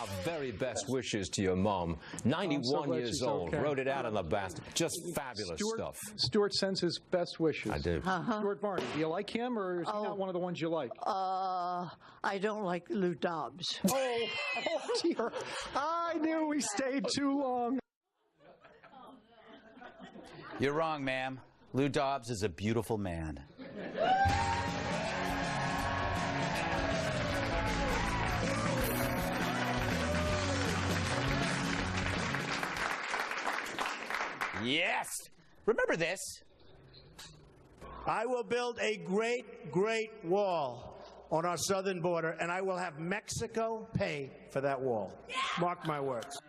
Our very best wishes to your mom. 91 years old. Okay. Wrote it out on the basket. Just fabulous stuff. Stuart sends his best wishes. I do. Stuart Varney, do you like him, or is he not one of the ones you like? I don't like Lou Dobbs. Oh dear. I knew we stayed too long. You're wrong, ma'am. Lou Dobbs is a beautiful man. Yes! Remember this? I will build a great, great wall on our southern border, and I will have Mexico pay for that wall. Mark my words.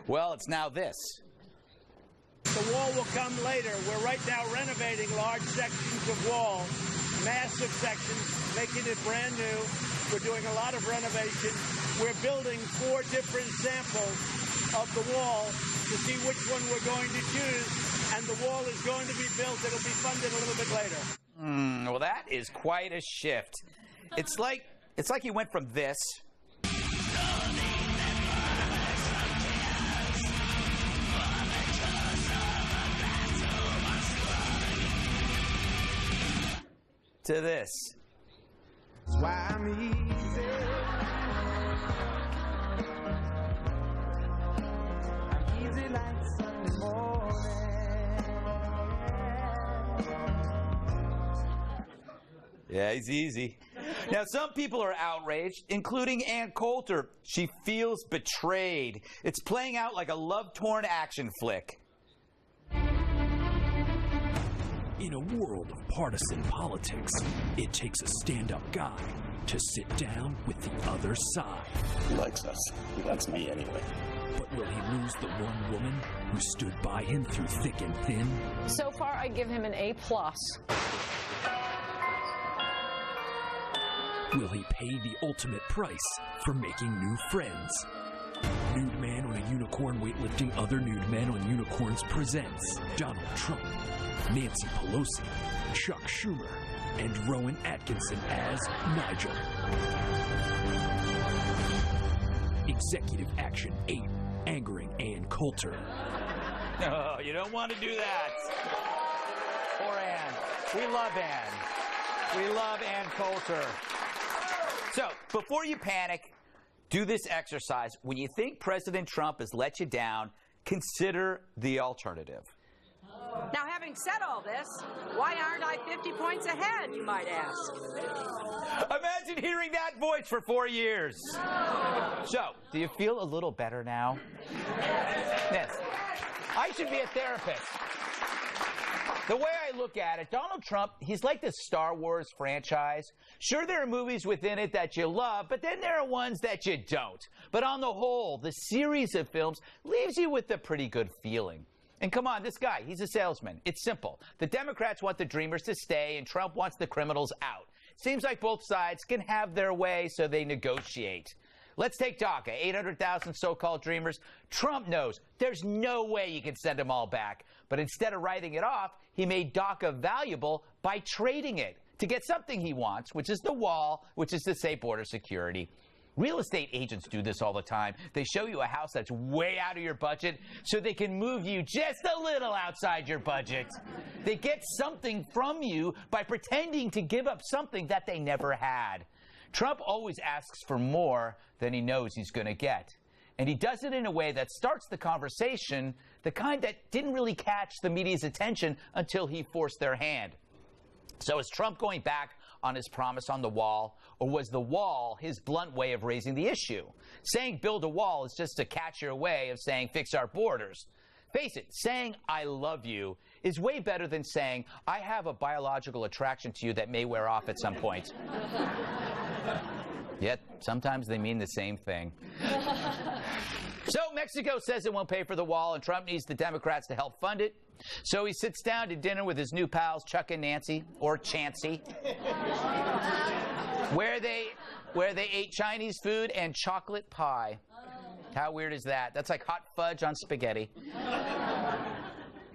Well, it's now this. The wall will come later. We're right now renovating large sections of wall, massive sections, making it brand new. We're doing a lot of renovation. We're building 4 different samples of the wall to see which one we're going to choose, and the wall is going to be built. It'll be funded a little bit later. Well, that is quite a shift. It's like you went from this to this. That's why I'm easy. Like Sunday morning. Yeah, he's easy. Now, some people are outraged, including Ann Coulter. She feels betrayed. It's playing out like a love-torn action flick. In a world of partisan politics, it takes a stand-up guy to sit down with the other side. He likes us. He likes me anyway. But will he lose the one woman who stood by him through thick and thin? So far, I give him an A+. Will he pay the ultimate price for making new friends? Nude Man on a Unicorn weightlifting other nude men on unicorns presents Donald Trump, Nancy Pelosi, Chuck Schumer, and Rowan Atkinson as Nigel. Executive Action 8, angering Ann Coulter. No, you don't want to do that. Poor Ann. We love Ann. We love Ann Coulter. So, before you panic, do this exercise. When you think President Trump has let you down, consider the alternative. Now, having said all this, why aren't I 50 points ahead, you might ask? Imagine hearing that voice for 4 years. So, do you feel a little better now? Yes. I should be a therapist. The way I look at it, Donald Trump, he's like the Star Wars franchise. Sure, there are movies within it that you love, but then there are ones that you don't. But on the whole, the series of films leaves you with a pretty good feeling. And come on, this guy, he's a salesman. It's simple. The Democrats want the dreamers to stay, and Trump wants the criminals out. Seems like both sides can have their way, so they negotiate. Let's take DACA, 800,000 so-called dreamers. Trump knows there's no way you can send them all back. But instead of writing it off, he made DACA valuable by trading it to get something he wants, which is the wall, which is to say border security. Real estate agents do this all the time. They show you a house that's way out of your budget so they can move you just a little outside your budget. They get something from you by pretending to give up something that they never had. Trump always asks for more than he knows he's going to get. And he does it in a way that starts the conversation, the kind that didn't really catch the media's attention until he forced their hand. So is Trump going back on his promise on the wall, or was the wall his blunt way of raising the issue? Saying build a wall is just a catchier way of saying fix our borders. Face it, saying I love you is way better than saying I have a biological attraction to you that may wear off at some point. Yet, sometimes they mean the same thing. So Mexico says it won't pay for the wall, and Trump needs the Democrats to help fund it. So he sits down to dinner with his new pals, Chuck and Nancy, or Chancey, where they ate Chinese food and chocolate pie. How weird is that? That's like hot fudge on spaghetti.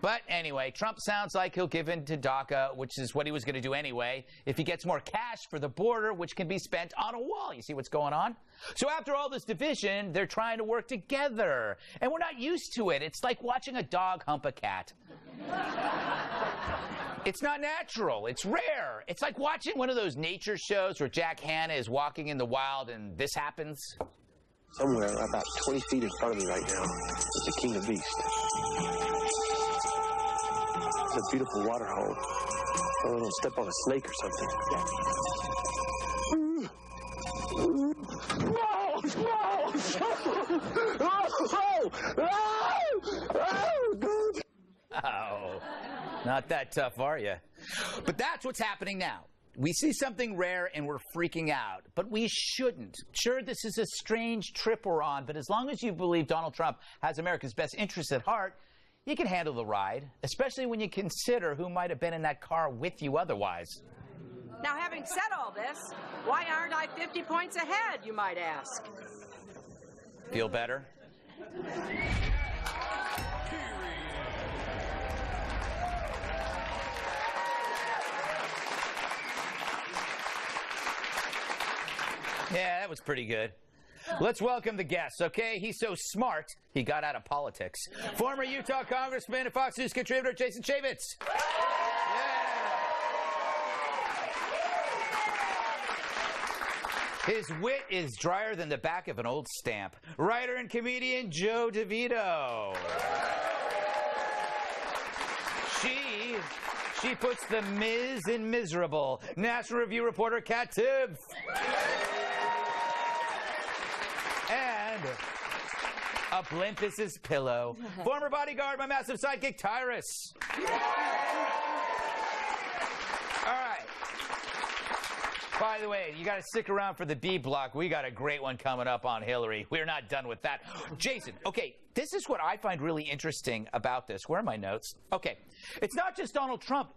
But anyway, Trump sounds like he'll give in to DACA, which is what he was going to do anyway, if he gets more cash for the border, which can be spent on a wall. You see what's going on? So after all this division, they're trying to work together. And we're not used to it. It's like watching a dog hump a cat. It's not natural. It's rare. It's like watching one of those nature shows where Jack Hanna is walking in the wild and this happens. Somewhere about 20 feet in front of me right now is the king of beasts. It's a beautiful water hole. I don't know, step on a snake or something. Oh, not that tough, are you? But that's what's happening now. We see something rare and we're freaking out, but we shouldn't. Sure, this is a strange trip we're on, but as long as you believe Donald Trump has America's best interests at heart, you can handle the ride, especially when you consider who might have been in that car with you otherwise. Now, having said all this, why aren't I 50 points ahead, you might ask? Feel better? Yeah, that was pretty good. Let's welcome the guest, okay? He's so smart, he got out of politics. Former Utah Congressman and Fox News contributor Jason Chaffetz. His wit is drier than the back of an old stamp. Writer and comedian Joe DeVito. She puts the Miz in miserable. National Review reporter Kat Tibbs. And a blimp is his pillow. Former bodyguard, my massive sidekick, Tyrus. All right. By the way, you got to stick around for the B block. We got a great one coming up on Hillary. We're not done with that. Jason, okay, this is what I find really interesting about this. Where are my notes? Okay, it's not just Donald Trump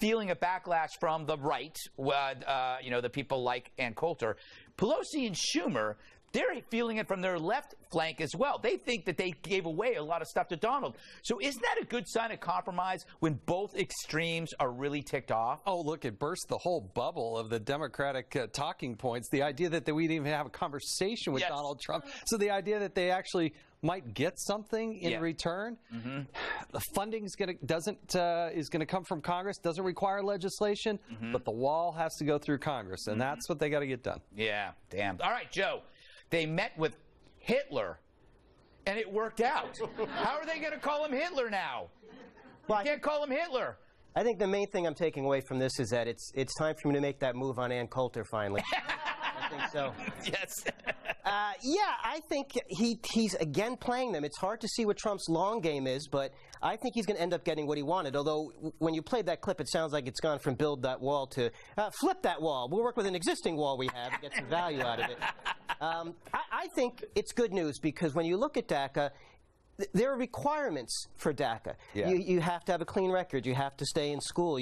feeling a backlash from the right, you know, the people like Ann Coulter. Pelosi and Schumer, they're feeling it from their left flank as well. They think that they gave away a lot of stuff to Donald. So isn't that a good sign of compromise when both extremes are really ticked off? Oh, look, it burst the whole bubble of the Democratic talking points. The idea that we didn't even have a conversation with Donald Trump. So the idea that they actually might get something in return. The funding is going to come from Congress. Doesn't require legislation, but the wall has to go through Congress, and that's what they got to get done. Yeah, damn. All right, Joe. They met with Hitler, and it worked out. How are they going to call him Hitler now? You can't call him Hitler. I think the main thing I'm taking away from this is that it's time for me to make that move on Ann Coulter finally. I think so. Yes. Yeah, I think he's again playing them. It's hard to see what Trump's long game is, but I think he's going to end up getting what he wanted. Although when you played that clip, it sounds like it's gone from build that wall to flip that wall. We'll work with an existing wall we have and get some value out of it. I think it's good news because when you look at DACA, there are requirements for DACA. Yeah. You have to have a clean record. You have to stay in school.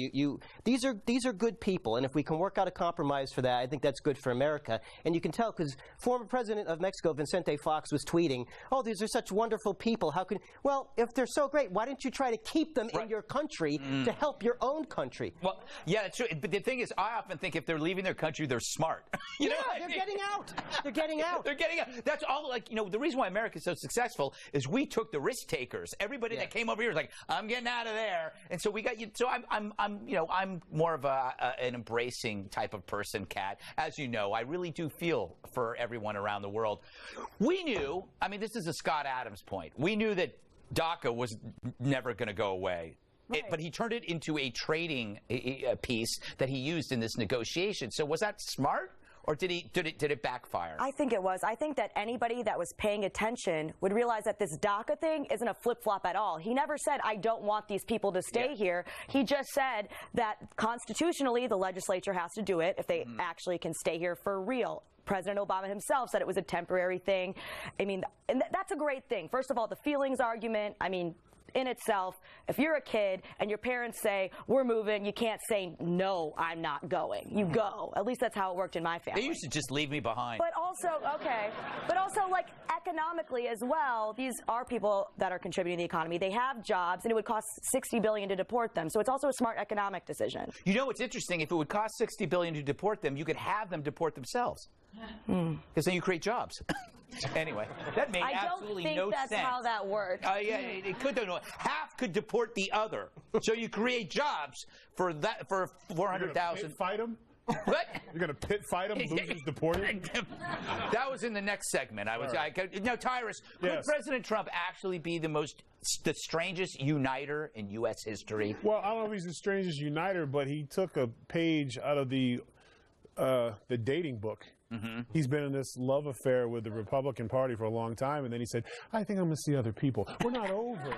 These are good people, and if we can work out a compromise for that, I think that's good for America. And you can tell because former president of Mexico, Vicente Fox, was tweeting, "Oh, these are such wonderful people. How can?" Well, if they're so great, why don't you try to keep them in your country to help your own country? Well, yeah, that's true. But the thing is, I often think if they're leaving their country, they're smart. You know what I mean? Getting out. They're getting out. They're getting out. That's all. Like, you know, the reason why America's so successful is we took the risk takers. Everybody that came over here was like, I'm getting out of there. And so we got you. So I'm more of an embracing type of person, Kat. As you know, I really do feel for everyone around the world. We knew, I mean, this is a Scott Adams point. We knew that DACA was never going to go away. Right. But he turned it into a trading piece that he used in this negotiation. So was that smart? Or did it backfire? I think it was. I think that anybody that was paying attention would realize that this DACA thing isn't a flip-flop at all. He never said, I don't want these people to stay here. He just said that constitutionally the legislature has to do it if they actually can stay here for real. President Obama himself said it was a temporary thing. I mean, and that's a great thing. First of all, the feelings argument, I mean, in itself, if you're a kid and your parents say, we're moving, you can't say, no, I'm not going. You go. At least that's how it worked in my family. They used to just leave me behind. But also, okay, but also, like, economically as well, these are people that are contributing to the economy. They have jobs, and it would cost $60 billion to deport them. So it's also a smart economic decision. You know what's interesting? If it would cost $60 billion to deport them, you could have them deport themselves. Because then you create jobs. Anyway, that made absolutely no sense. I don't think that's how that works. Yeah, it could. No, half could deport the other. So you create jobs for 400,000. Fight them? What? You're going to pit fight them, losers deported? That was in the next segment. Now, Tyrus, could President Trump actually be the strangest uniter in U.S. history? Well, I don't know if he's the strangest uniter, but he took a page out of the dating book. Mm-hmm. He's been in this love affair with the Republican Party for a long time, and then he said, I think I'm going to see other people. We're not over.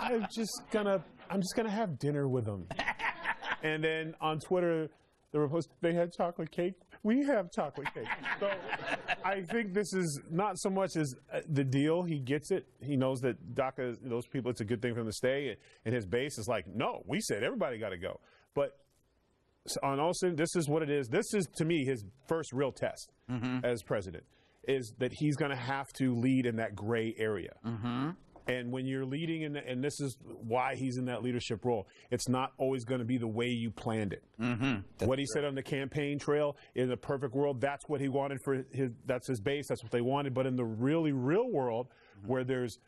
I'm just gonna have dinner with them. And then on Twitter, there were posts, they had chocolate cake. We have chocolate cake. So I think this is not so much as the deal. He gets it. He knows that DACA, those people, it's a good thing for them to stay. And his base is like, no, we said everybody got to go. But on Olsen, this is what it is. This is, to me, his first real test as president, is that he's going to have to lead in that gray area. And when you're leading, and this is why he's in that leadership role, it's not always going to be the way you planned it. What he said on the campaign trail, in the perfect world, that's what he wanted for that's his base, that's what they wanted. But in the really real world, where there's,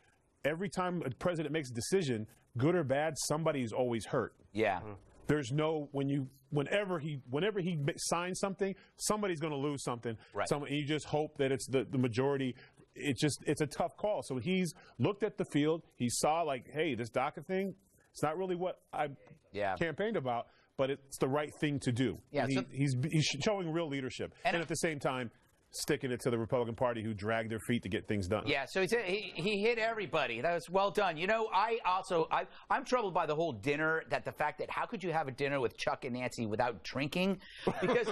every time a president makes a decision, good or bad, somebody's always hurt. Yeah. There's no, whenever he signs something, somebody's going to lose something. Right. And you just hope that it's the majority. It's a tough call. So he's looked at the field. He saw, like, hey, this DACA thing, it's not really what I campaigned about, but it's the right thing to do. Yeah, he's showing real leadership. And at the same time, sticking it to the Republican Party, who dragged their feet to get things done. Yeah, so he hit everybody. That was well done. You know, I'm troubled by the whole dinner, the fact that how could you have a dinner with Chuck and Nancy without drinking? Because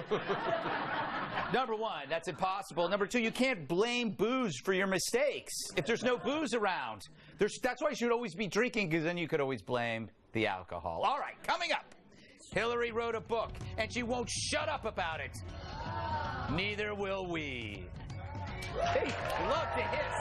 number one, that's impossible. Number two, you can't blame booze for your mistakes if there's no booze around. That's why you should always be drinking, because then you could always blame the alcohol. All right, coming up, Hillary wrote a book, and she won't shut up about it. Neither will we. They love to hiss.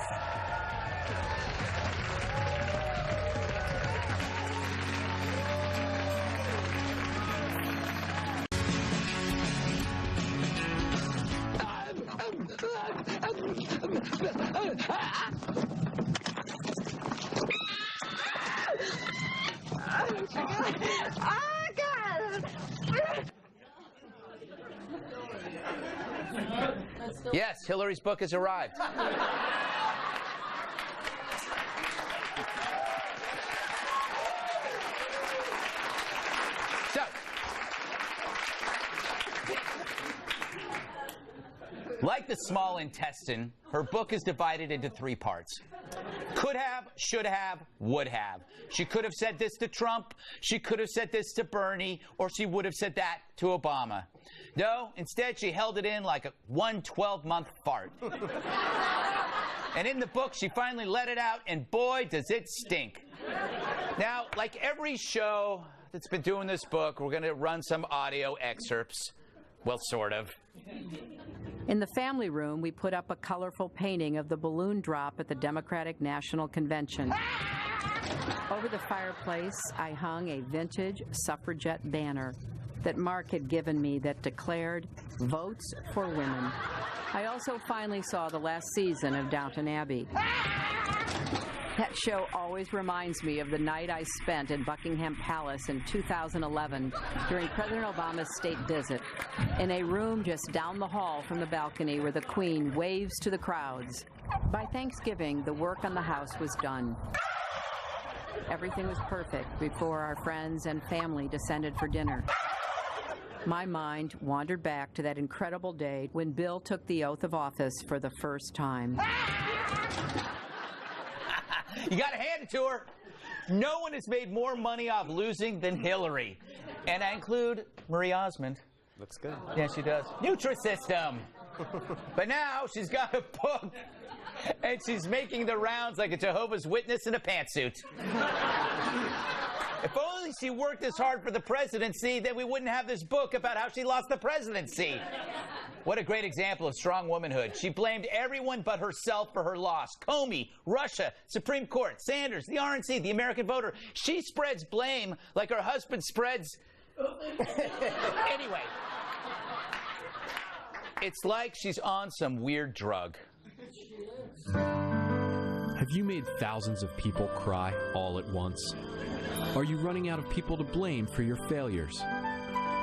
Yes, Hillary's book has arrived. So, like the small intestine, her book is divided into 3 parts. Could have, should have, would have. She could have said this to Trump, she could have said this to Bernie, or she would have said that to Obama. No, instead she held it in like a 12-month fart. And in the book, she finally let it out, and boy, does it stink. Now, like every show that's been doing this book, we're going to run some audio excerpts. Well, sort of. In the family room, we put up a colorful painting of the balloon drop at the Democratic National Convention. Over the fireplace, I hung a vintage suffragette banner that Mark had given me that declared, "Votes for Women." I also finally saw the last season of Downton Abbey. That show always reminds me of the night I spent at Buckingham Palace in 2011 during President Obama's state visit, in a room just down the hall from the balcony where the Queen waves to the crowds. By Thanksgiving, the work on the house was done. Everything was perfect before our friends and family descended for dinner. My mind wandered back to that incredible day when Bill took the oath of office for the first time. You got to hand it to her. No one has made more money off losing than Hillary. And I include Marie Osmond. Looks good. Yeah, she does. Nutrisystem. But now she's got a book, and she's making the rounds like a Jehovah's Witness in a pantsuit. If only she worked as hard for the presidency, then we wouldn't have this book about how she lost the presidency. What a great example of strong womanhood. She blamed everyone but herself for her loss. Comey, Russia, Supreme Court, Sanders, the RNC, the American voter. She spreads blame like her husband spreads... Anyway. It's like she's on some weird drug. Have you made thousands of people cry all at once? Are you running out of people to blame for your failures?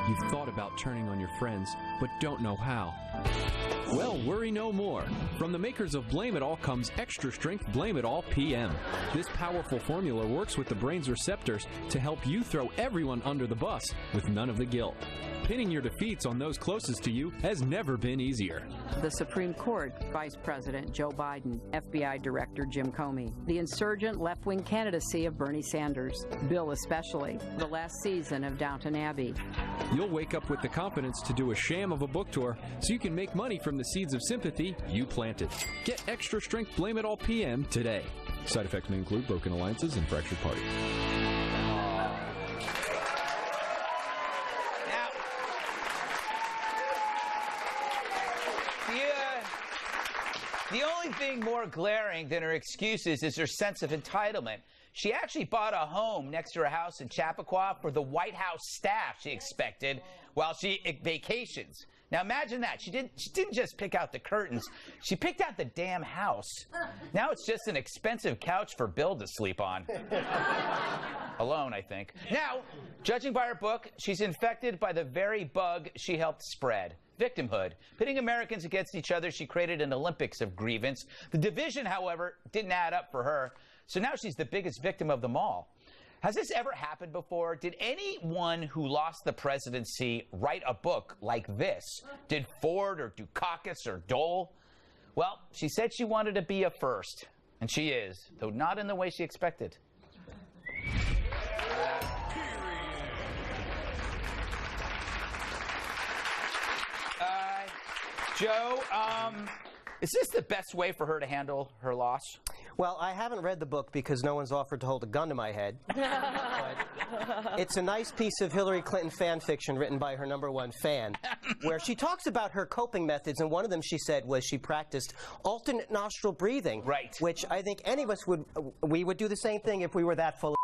You've thought about turning on your friends, but don't know how. Well, worry no more. From the makers of Blame It All comes Extra Strength Blame It All PM. This powerful formula works with the brain's receptors to help you throw everyone under the bus with none of the guilt. Pinning your defeats on those closest to you has never been easier. The Supreme Court, Vice President Joe Biden, FBI Director Jim Comey, the insurgent left-wing candidacy of Bernie Sanders, Bill especially, the last season of Downton Abbey. You'll wake up with the confidence to do a sham of a book tour so you can make money from the seeds of sympathy you planted. Get Extra Strength Blame It All PM today. Side effects may include broken alliances and fractured parties. The only thing more glaring than her excuses is her sense of entitlement. She actually bought a home next to her house in Chappaqua for the White House staff she expected while she vacations. Now imagine that. She didn't just pick out the curtains. She picked out the damn house. Now it's just an expensive couch for Bill to sleep on. Alone, I think. Now, judging by her book, she's infected by the very bug she helped spread. Victimhood. Pitting Americans against each other, she created an Olympics of grievance. The division, however, didn't add up for her. So now she's the biggest victim of them all. Has this ever happened before? Did anyone who lost the presidency write a book like this? Did Ford or Dukakis or Dole? Well, she said she wanted to be a first. And she is, though not in the way she expected. Joe, is this the best way for her to handle her loss? Well, I haven't read the book because no one's offered to hold a gun to my head. But it's a nice piece of Hillary Clinton fan fiction written by her #1 fan, where she talks about her coping methods, and one of them she said was she practiced alternate nostril breathing. Right. Which I think any of us would do the same thing if we were that full of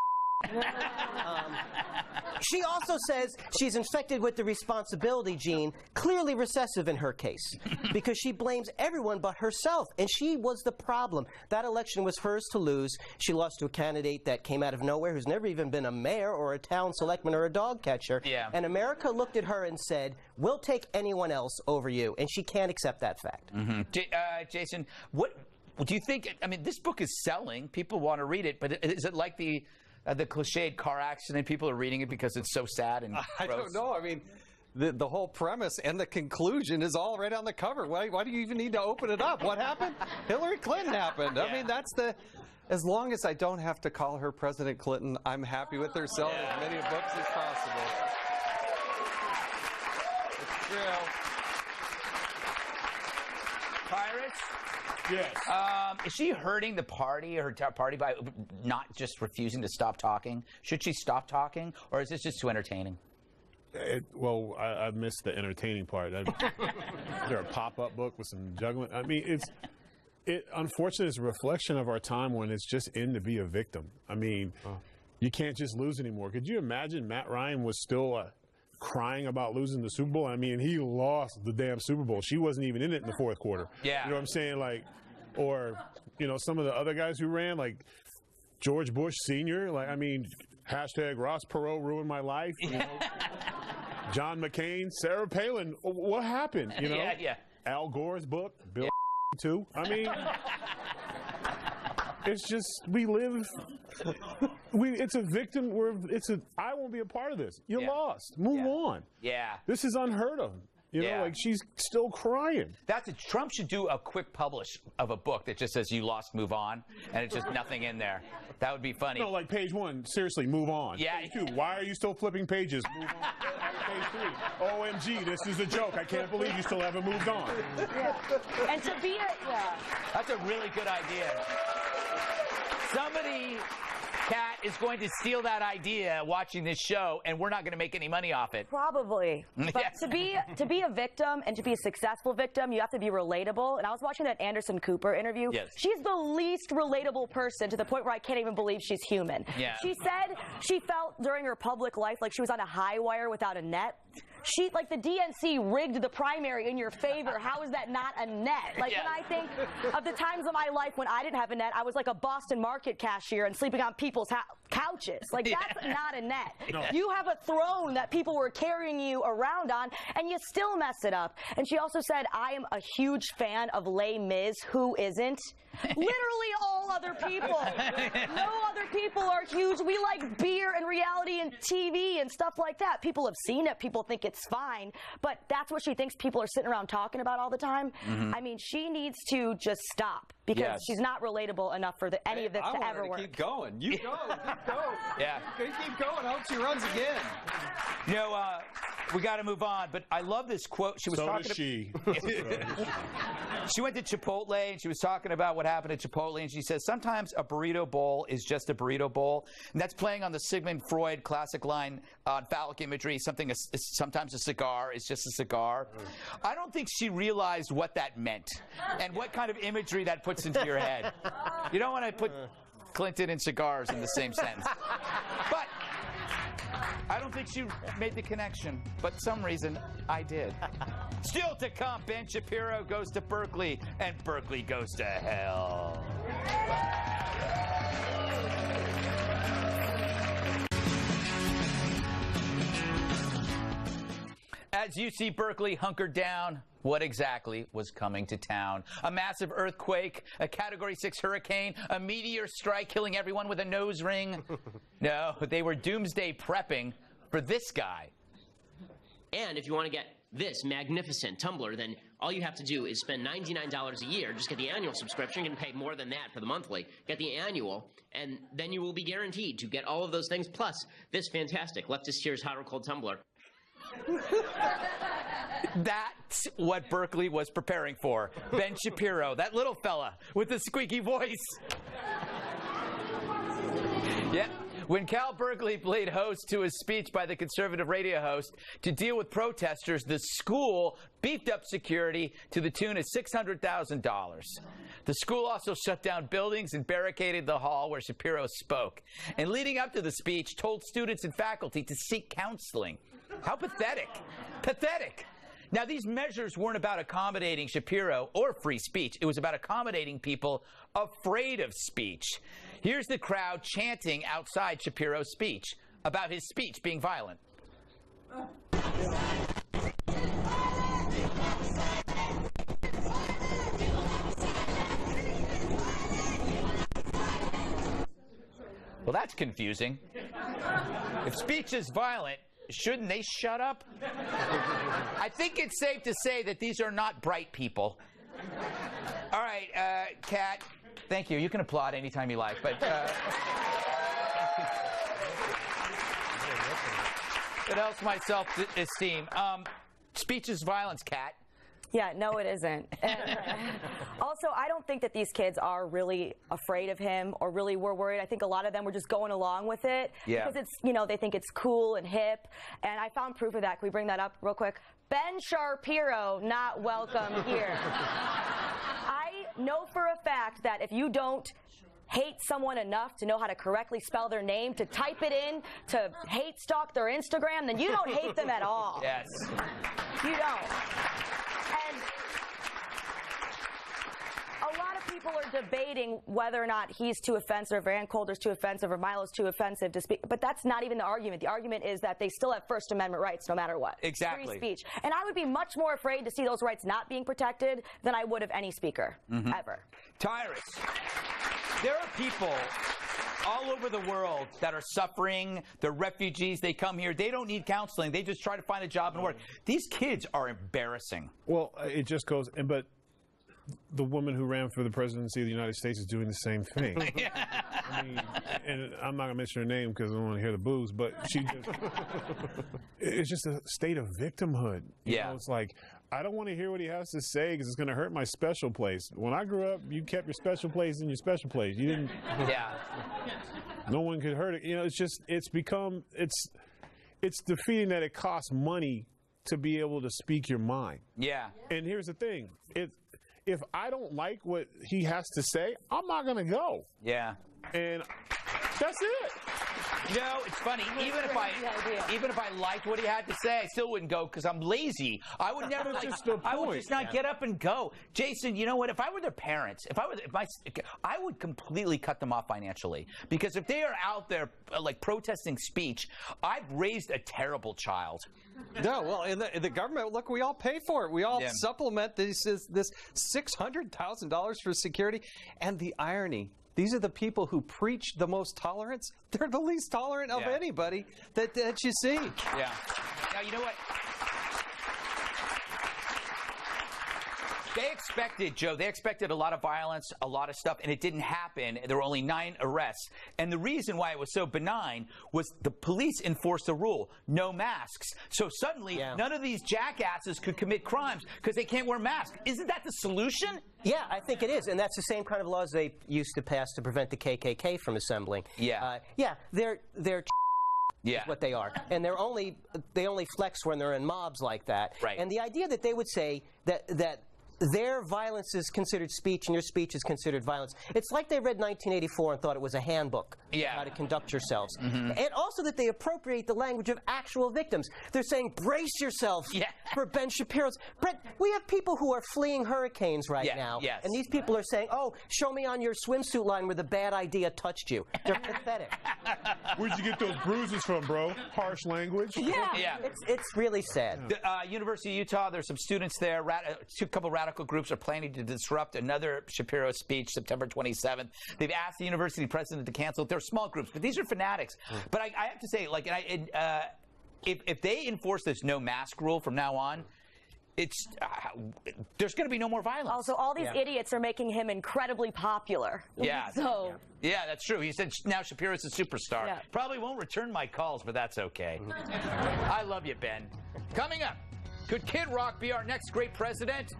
She also says she's infected with the responsibility gene, clearly recessive in her case, because she blames everyone but herself, and she was the problem. That election was hers to lose. She lost to a candidate that came out of nowhere, who's never even been a mayor or a town selectman or a dog catcher. Yeah. And America looked at her and said, we'll take anyone else over you, and she can't accept that fact. Mm-hmm. Jason, what do you think? I mean, this book is selling. People want to read it, but is it like the cliched car accident? People are reading it because it's so sad and I gross. don't know. I mean, the whole premise and the conclusion is all right on the cover. Why do you even need to open it up? What happened? Hillary Clinton happened. Yeah. I mean, that's the... As long as I don't have to call her President Clinton, I'm happy with her selling as many books as possible. It's true. Pirates? Yes. Is she hurting the party or her party by not just refusing to stop talking? Should she stop talking, or is this just too entertaining? Well, I missed the entertaining part. There a pop-up book with some juggling. I mean, unfortunately, it's a reflection of our time when it's just in to be a victim. I mean, you can't just lose anymore. Could you imagine Matt Ryan was still crying about losing the Super Bowl? I mean, he lost the damn Super Bowl. She wasn't even in it in the fourth quarter. Yeah. You know what I'm saying? Like, or, you know, some of the other guys who ran, like George Bush Sr., like, I mean, hashtag Ross Perot ruined my life. You know? John McCain, Sarah Palin, what happened? You know? Yeah. Al Gore's book, Bill too. I mean, it's just, it's a victim, I won't be a part of this. You lost. Move on. Yeah. This is unheard of. You know, like she's still crying. Trump should do a quick publish of a book that just says you lost, move on, and it's just nothing in there. That would be funny. No, like page 1, seriously, move on. Yeah. Page 2, why are you still flipping pages? Move on. Page 3, OMG, this is a joke. I can't believe you still haven't moved on. Yeah. And to be That's a really good idea. Somebody, Kat, is going to steal that idea watching this show, and we're not going to make any money off it. Probably. But to be a victim and to be a successful victim, you have to be relatable. And I was watching that Anderson Cooper interview. Yes. She's the least relatable person to the point where I can't even believe she's human. Yeah. She said she felt during her public life like she was on a high wire without a net. Like the DNC rigged the primary in your favor. How is that not a net? Like when I think of the times of my life when I didn't have a net, I was like a Boston market cashier and sleeping on people's couches. Like that's not a net. No. You have a throne that people were carrying you around on, and you still mess it up. And she also said, I am a huge fan of Les Mis. Who isn't? Literally all other people. No other people are huge. We like beer and reality and TV and stuff like that. People have seen it. People think it's fine. But that's what she thinks people are sitting around talking about all the time. Mhm. I mean, she needs to just stop because she's not relatable enough for any of this to ever work. Keep going. You go. Keep going. Yeah. Keep going. I hope she runs again. You know, we got to move on, but I love this quote. She was So talking does she. She went to Chipotle, and she was talking about what happened at Chipotle, and she says, sometimes a burrito bowl is just a burrito bowl. And that's playing on the Sigmund Freud classic line on phallic imagery, sometimes a cigar is just a cigar. I don't think she realized what that meant and what kind of imagery that puts into your head. You don't want to put Clinton and cigars in the same sentence. But I don't think she made the connection, but some reason I did. Still to come, Ben Shapiro goes to Berkeley, and Berkeley goes to hell. As UC Berkeley hunkered down, what exactly was coming to town? A massive earthquake, a Category 6 hurricane, a meteor strike killing everyone with a nose ring? No, they were doomsday prepping for this guy. And if you want to get this magnificent tumbler, then all you have to do is spend $99 a year. Just get the annual subscription. You can pay more than that for the monthly. Get the annual, and then you will be guaranteed to get all of those things, plus this fantastic Leftist Tears Hot or Cold tumbler. That's what Berkeley was preparing for. Ben Shapiro, that little fella with the squeaky voice. Yeah. When Cal Berkeley played host to a speech by the conservative radio host to deal with protesters, the school beefed up security to the tune of $600,000. The school also shut down buildings and barricaded the hall where Shapiro spoke. And leading up to the speech, told students and faculty to seek counseling. How pathetic. Pathetic. Now, these measures weren't about accommodating Shapiro or free speech. It was about accommodating people afraid of speech. Here's the crowd chanting outside Shapiro's speech about his speech being violent. Well, that's confusing. If speech is violent, shouldn't they shut up? I think it's safe to say that these are not bright people. All right, Kat, thank you. You can applaud anytime you like, but it helps my self-esteem. Speech is violence, Kat. Yeah, no, it isn't. And also, I don't think that these kids are really afraid of him or really were worried. I think a lot of them were just going along with it because it's, they think it's cool and hip. And I found proof of that. Can we bring that up real quick? Ben Shapiro, not welcome here. I know for a fact that if you don't hate someone enough to know how to correctly spell their name, to type it in, to hate stalk their Instagram, then you don't hate them at all. Yes. You don't. And a lot of people are debating whether or not he's too offensive, or Ann Coulter's too offensive, or Milo's too offensive to speak. But that's not even the argument. The argument is that they still have First Amendment rights no matter what. Exactly. Free speech. And I would be much more afraid to see those rights not being protected than I would of any speaker, ever. Tyrus, there are people all over the world that are suffering. They're refugees. They come here. They don't need counseling. They just try to find a job and work. These kids are embarrassing. Well, it just goes, but the woman who ran for the presidency of the United States is doing the same thing. I mean, and I'm not going to mention her name because I don't want to hear the boos, but it's just a state of victimhood. You know, it's like, I don't want to hear what he has to say because it's going to hurt my special place. When I grew up, you kept your special place in your special place. You didn't. No one could hurt it. You know, it's defeating that it costs money to be able to speak your mind. Yeah. And here's the thing. If I don't like what he has to say, I'm not going to go. Yeah. And that's it. You know, it's funny. Even if I liked what he had to say, I still wouldn't go because I'm lazy. I would never. I would just not get up and go. Jason, you know what? If I were their parents, I would completely cut them off financially because if they are out there like protesting speech, I've raised a terrible child. No, well, in the government, look, we all pay for it. We all supplement this $600,000 for security. And the irony, these are the people who preach the most tolerance. They're the least tolerant of anybody that you see. Yeah. Now, you know what? They expected, Joe, they expected a lot of violence, a lot of stuff, and it didn't happen. There were only 9 arrests. And the reason why it was so benign was the police enforced the rule, no masks. So suddenly, none of these jackasses could commit crimes because they can't wear masks. Isn't that the solution? Yeah, I think it is. And that's the same kind of laws they used to pass to prevent the KKK from assembling. Yeah. They're what they are. And they only flex when they're in mobs like that. Right. And the idea that they would say that their violence is considered speech and your speech is considered violence. It's like they read 1984 and thought it was a handbook on how to conduct yourselves. And also that they appropriate the language of actual victims. They're saying, brace yourself for Ben Shapiro's. Brett, we have people who are fleeing hurricanes right now. And these people are saying, oh, show me on your swimsuit line where the bad idea touched you. They're pathetic. Where'd you get those bruises from, bro? Harsh language? Yeah. It's really sad. The University of Utah, there's some students there. A couple radical groups are planning to disrupt another Shapiro speech September 27th. They've asked the university president to cancel it. They're small groups, but these are fanatics. But I have to say, like, if they enforce this no mask rule from now on, there's going to be no more violence. Also, all these idiots are making him incredibly popular. Yeah. So. Yeah, that's true. He said now Shapiro's a superstar. Yeah. Probably won't return my calls, but that's okay. I love you, Ben. Coming up, could Kid Rock be our next great president?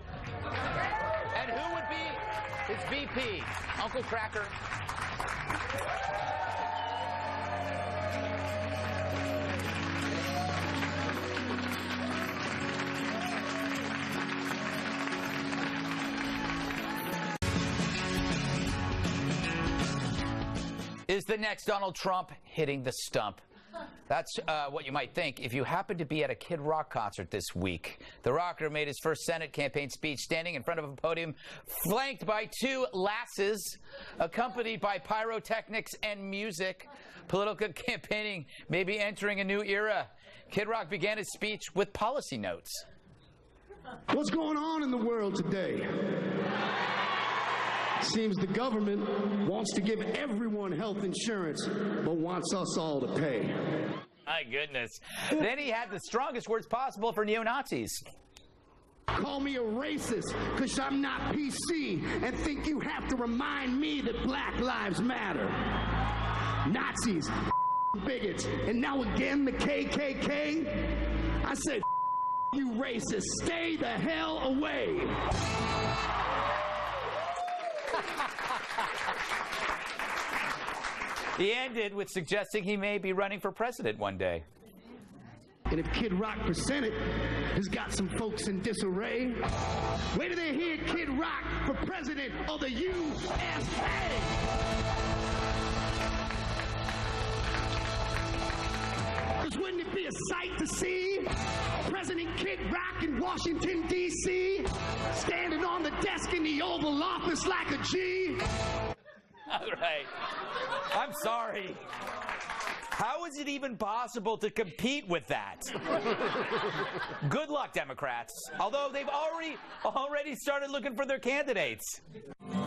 And who would be his VP? Uncle Cracker. Is the next Donald Trump hitting the stump? That's what you might think if you happen to be at a Kid Rock concert this week. The rocker made his first Senate campaign speech standing in front of a podium flanked by 2 lasses, accompanied by pyrotechnics and music. Political campaigning may be entering a new era. Kid Rock began his speech with policy notes. What's going on in the world today? Seems the government wants to give everyone health insurance, but wants us all to pay. My goodness. Then he had the strongest words possible for neo-Nazis. Call me a racist because I'm not PC and think you have to remind me that Black Lives Matter. Nazis, bigots, and now again the KKK? I said, you racist, stay the hell away. He ended with suggesting he may be running for president one day. And if Kid Rock Presented has got some folks in disarray, wait till they hear Kid Rock for president of the USA. Because wouldn't it be a sight to see President Kid Rock in Washington, D.C., standing on the desk in the Oval Office like a G? All right. I'm sorry. How is it even possible to compete with that? Good luck, Democrats. Although they've already started looking for their candidates.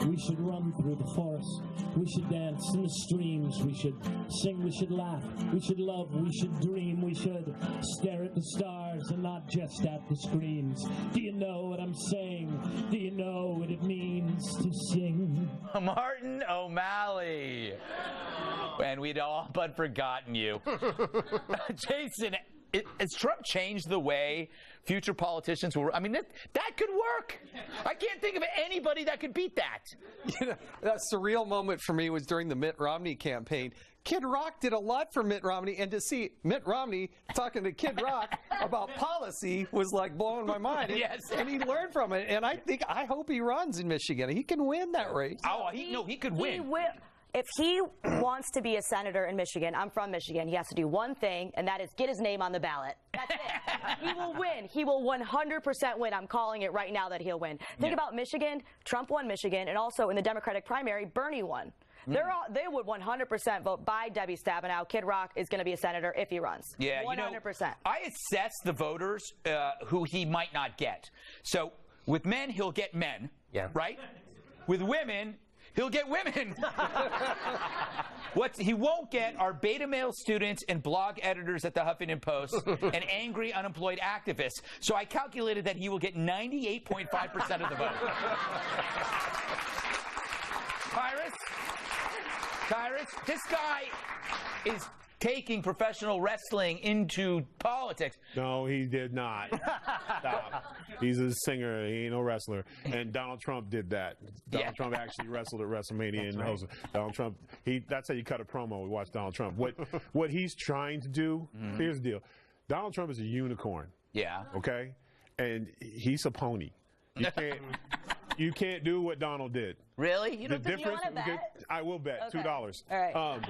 We should run through the forest. We should dance in the streams. We should sing. We should laugh. We should love. We should dream. We should stare at the stars and not just at the screens. Do you know what I'm saying? Do you know what it means to sing? Martin O'Malley. And we'd all but forgotten you. Jason, has Trump changed the way future politicians will? I mean, that could work. I can't think of anybody that could beat that. You know, that surreal moment for me was during the Mitt Romney campaign. Kid Rock did a lot for Mitt Romney, and to see Mitt Romney talking to Kid Rock about policy was like blowing my mind. Yes. And he learned from it. And I hope he runs in Michigan. He can win that race. Oh, he could win. He will. If he wants to be a senator in Michigan, I'm from Michigan, he has to do one thing, and that is get his name on the ballot. That's it. He will win. He will 100% win. I'm calling it right now that he'll win. Think about Michigan. Trump won Michigan, and also in the Democratic primary, Bernie won. They would 100% vote by Debbie Stabenow. Kid Rock is going to be a senator if he runs. Yeah, 100%. I assess the voters who he might not get. So with men, he'll get men. Yeah. Right? With women, he'll get women. What he won't get are beta male students and blog editors at the Huffington Post and angry unemployed activists. So I calculated that he will get 98.5% of the vote. Tyrus, this guy is taking professional wrestling into politics. No, he did not. Stop. He's a singer. He ain't no wrestler. And Donald Trump did that. Donald Trump actually wrestled at WrestleMania. And hosted. Donald Trump, that's how you cut a promo. We watch Donald Trump. What he's trying to do, here's the deal. Donald Trump is a unicorn. Yeah. Okay? And he's a pony. You can't do what Donald did. Really? You don't think you want to bet? I will bet. Okay. $2. All right.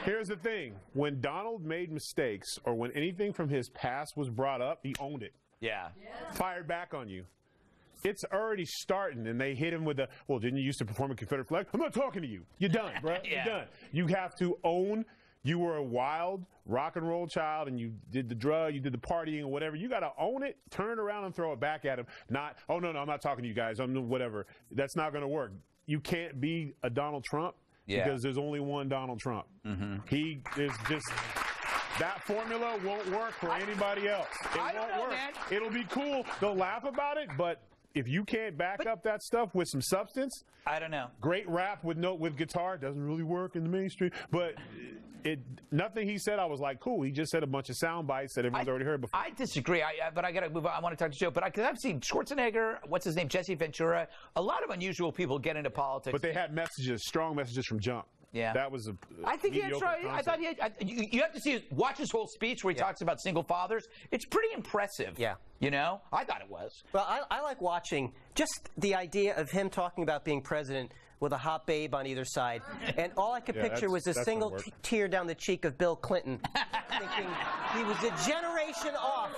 Here's the thing. When Donald made mistakes or when anything from his past was brought up, he owned it. Yeah. Fired back on you. It's already starting, and they hit him with well, didn't you used to perform a Confederate flag? I'm not talking to you. You're done, bro. You're done. You have to own you were a wild rock and roll child and you did the drug, you did the partying or whatever. You got to own it, turn it around and throw it back at him. Not, oh, no, I'm not talking to you guys. I'm whatever. That's not going to work. You can't be a Donald Trump because there's only one Donald Trump. He is just... That formula won't work for anybody else. It won't work. Man. It'll be cool. They'll laugh about it, but if you can't back up that stuff with some substance, I don't know. Great rap with guitar doesn't really work in the mainstream. But nothing he said, I was like, cool. He just said a bunch of sound bites that everyone's already heard before. I disagree. But I got to move on. I want to talk to Joe. But I've seen Schwarzenegger, what's his name, Jesse Ventura, a lot of unusual people get into politics. But they had messages, strong messages from jump. Yeah, that was a. I think he had. I thought he had. You have to watch his whole speech where he talks about single fathers. It's pretty impressive. Yeah, you know, I thought it was. Well, I like watching just the idea of him talking about being president with a hot babe on either side, and all I could picture was a single tear down the cheek of Bill Clinton, thinking he was a generation off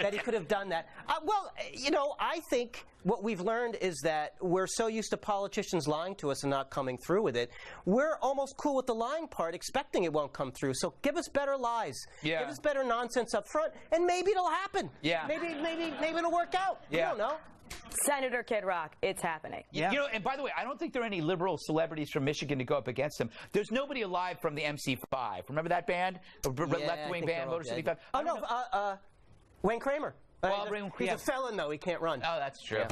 that he could have done that. Well, you know, I think what we've learned is that we're so used to politicians lying to us and not coming through with it. We're almost cool with the lying part, expecting it won't come through. So give us better lies. Yeah. Give us better nonsense up front, and maybe it'll happen. Yeah. Maybe it'll work out. Yeah. You don't know. Senator Kid Rock, it's happening. Yeah. You know, and by the way, I don't think there are any liberal celebrities from Michigan to go up against him. There's nobody alive from the MC5. Remember that band? Left-wing band, Motor City 5? Oh, no, Wayne Kramer. He's a felon, though. He can't run. Oh, that's true. Yeah.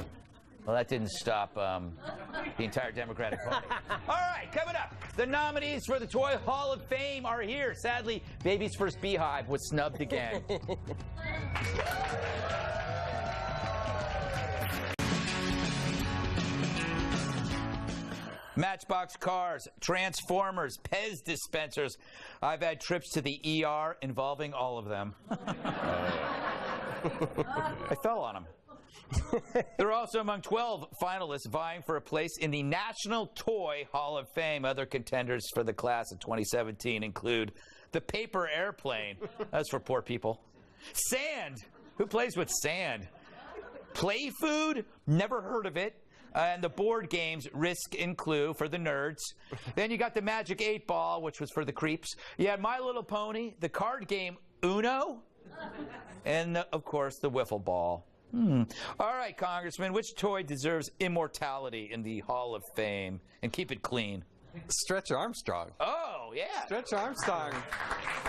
Well, that didn't stop the entire Democratic Party. All right, coming up, the nominees for the Toy Hall of Fame are here. Sadly, Baby's First Beehive was snubbed again. Matchbox cars, Transformers, Pez dispensers. I've had trips to the ER involving all of them. I fell on them. They're also among 12 finalists vying for a place in the National Toy Hall of Fame. Other contenders for the class of 2017 include the paper airplane. That's for poor people. Sand. Who plays with sand? Play food? Never heard of it. And the board games, Risk and Clue for the nerds. Then you got the Magic 8 Ball, which was for the creeps. You had My Little Pony, the card game Uno, and, of course, the Wiffle Ball. All right, Congressman, which toy deserves immortality in the Hall of Fame? And keep it clean. Stretch Armstrong. Oh, yeah. Stretch Armstrong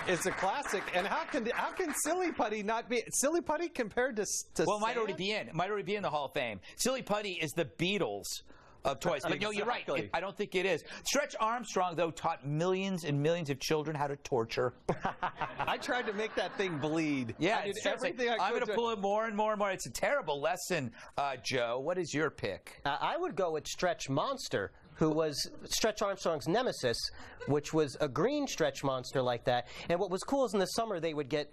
is a classic. And how can Silly Putty not be Silly Putty compared to well, it might already be in. It might already be in the Hall of Fame. Silly Putty is the Beatles of toys. But no, you're right. I don't think it is. Stretch Armstrong, though, taught millions and millions of children how to torture. I tried to make that thing bleed. Yeah, I did everything I could. I'm going to pull it more and more and more. It's a terrible lesson, Joe. What is your pick? I would go with Stretch Monster, who was Stretch Armstrong's nemesis, which was a green stretch monster like that. And what was cool is in the summer they would get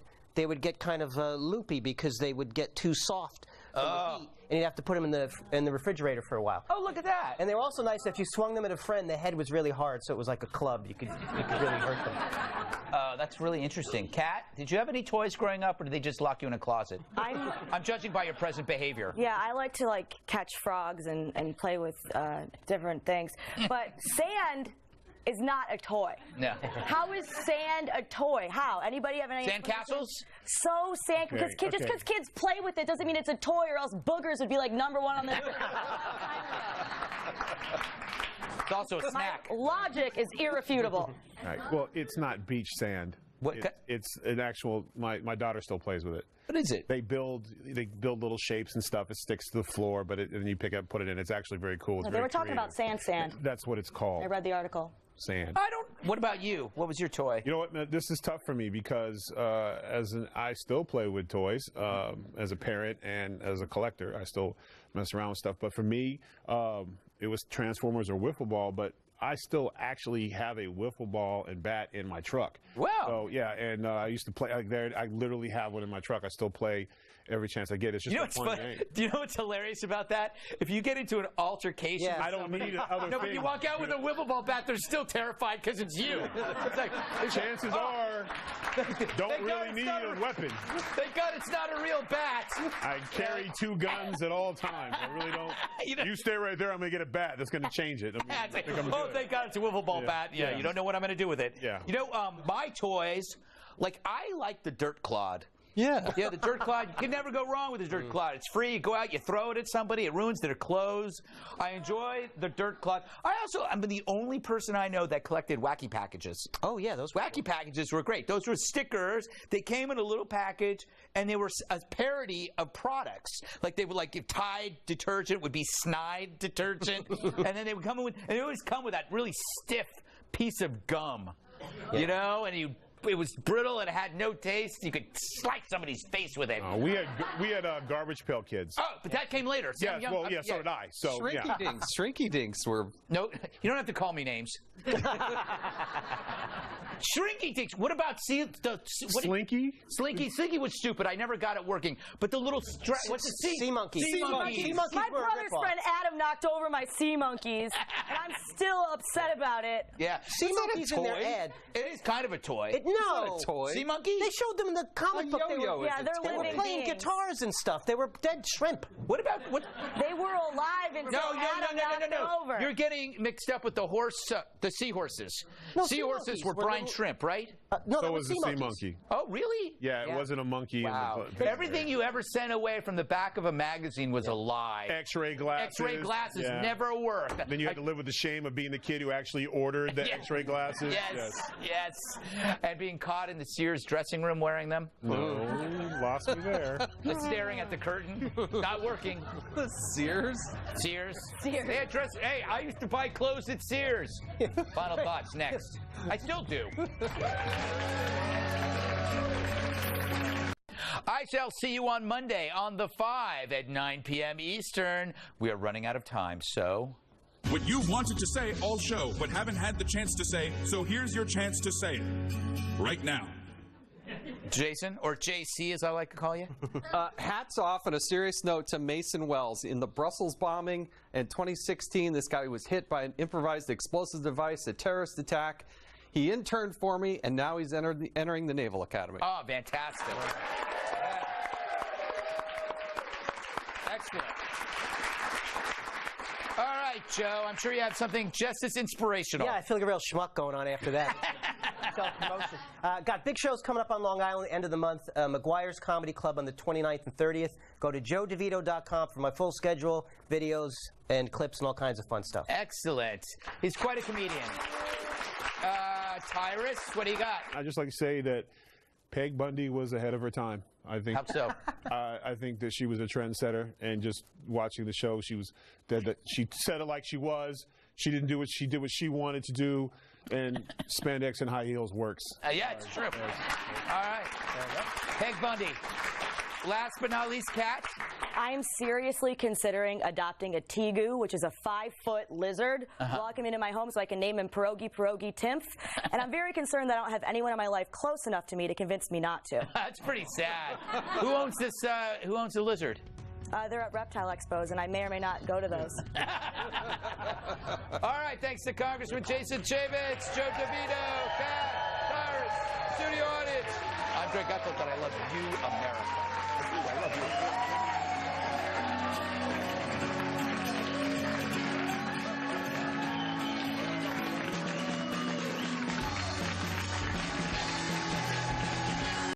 kind of loopy because they would get too soft from the heat, and you'd have to put them in the refrigerator for a while. Oh, look at that! And they were also nice. If you swung them at a friend, the head was really hard, so it was like a club. You could really hurt them. That's really interesting. Kat, did you have any toys growing up, or did they just lock you in a closet? I'm judging by your present behavior. Yeah, I like to catch frogs and play with different things. But sand is not a toy. No. How is sand a toy? How? Anybody have any? Sand castles? So sand, because just because kids play with it doesn't mean it's a toy, or else boogers would be like #1 on the. It's also a snack. My logic is irrefutable. All right. Well, it's not beach sand. It's an actual. My daughter still plays with it. What is it? They build little shapes and stuff. It sticks to the floor, but and you pick up, put it in. It's actually very cool. They were talking about sand. That's what it's called. I read the article. Sand. What about you? What was your toy? You know what, man, this is tough for me because I still play with toys as a parent and as a collector. I still mess around with stuff. But for me, it was Transformers or wiffle ball. But I still actually have a wiffle ball and bat in my truck. Wow. So yeah, and I used to play there. I literally have one in my truck. I still play every chance I get. It's just a fun game. Do you know what's hilarious about that? If you get into an altercation, I don't need other no, but you walk out with a wiffle ball bat, they're still terrified because it's you. It's like, chances are, don't really need a weapon. Thank God it's not a real bat. I carry 2 guns at all times. I really don't. You stay right there. I'm gonna get a bat. That's gonna change it. Thank God it's a wiffle ball bat. Yeah, you don't know what I'm gonna do with it. Yeah. You know, my toys, I like the dirt clod. Yeah. Yeah, the dirt clod. You can never go wrong with the dirt clod. It's free. You go out, you throw it at somebody. It ruins their clothes. I enjoy the dirt clod. I'm the only person I know that collected wacky packages. Oh, yeah, those wacky packages were great. Those were stickers. They came in a little package, and they were a parody of products. They would if Tide detergent would be Snide detergent, and then they would come in with, and they always come with that really stiff piece of gum, you know, and it was brittle and it had no taste. You could slice somebody's face with it. We had Garbage Pail Kids. Oh, but that came later. Yeah, so did I. So Shrinky Dinks. Shrinky Dinks were. No, you don't have to call me names. Shrinky Dinks. What about Slinky? Slinky was stupid. I never got it working. But the little what's the sea monkey? Sea monkeys. My brother's friend Adam knocked over my sea monkeys, and I'm still upset about it. Yeah, sea monkeys in their ad. It is kind of a toy. No, not a toy. Sea monkey? They showed them in the comic book. They were playing guitars and stuff. They were dead shrimp. What about what? They were alive until Adam knocked them over. You're getting mixed up with the seahorses. No, seahorses were brine shrimp, right? No, so was the sea monkey. Oh, really? Yeah, it wasn't a monkey. Wow. Everything you ever sent away from the back of a magazine was a lie. X-ray glasses. X-ray glasses never worked. Then you had to live with the shame of being the kid who actually ordered the X-ray glasses. Yes. And being caught in the Sears dressing room wearing them. No, lost me there. Staring at the curtain. Not working. The Sears? Sears. Hey, I used to buy clothes at Sears. Final thoughts next. I still do. I shall see you on Monday on The 5 at 9 p.m. Eastern. We are running out of time, so... What you wanted to say all show, but haven't had the chance to say, so here's your chance to say it. Right now. Jason, or JC as I like to call you. Hats off on a serious note to Mason Wells. In the Brussels bombing in 2016, this guy was hit by an improvised explosive device, a terrorist attack. He interned for me, and now he's entering the Naval Academy. Oh, fantastic. Excellent. All right, Joe, I'm sure you have something just as inspirational. Yeah, I feel like a real schmuck going on after that. Self-promotion. Got big shows coming up on Long Island end of the month. McGuire's Comedy Club on the 29th and 30th. Go to joedevito.com for my full schedule, videos, and clips and all kinds of fun stuff. Excellent. He's quite a comedian. Tyrus, what do you got? I'd just like to say that Peg Bundy was ahead of her time. I think. How so? I think that she was a trendsetter, and just watching the show, she was that she said it like she was. She didn't do what she did. What she wanted to do, and spandex and high heels works. Yeah, it's true. All right. Peg Bundy. Last but not least, Kat. I am seriously considering adopting a tegu, which is a 5-foot lizard, welcome into my home so I can name him Pierogi Timph. And I'm very concerned that I don't have anyone in my life close enough to me to convince me not to. That's pretty sad. Who owns this? Who owns the lizard? They're at reptile expos, and I may or may not go to those. All right, thanks to Congressman Jason Chaffetz, Joe DeVito, Kat, Tyrus, studio audience. I'm Greg Gutfeld, but I love you, America. I love you.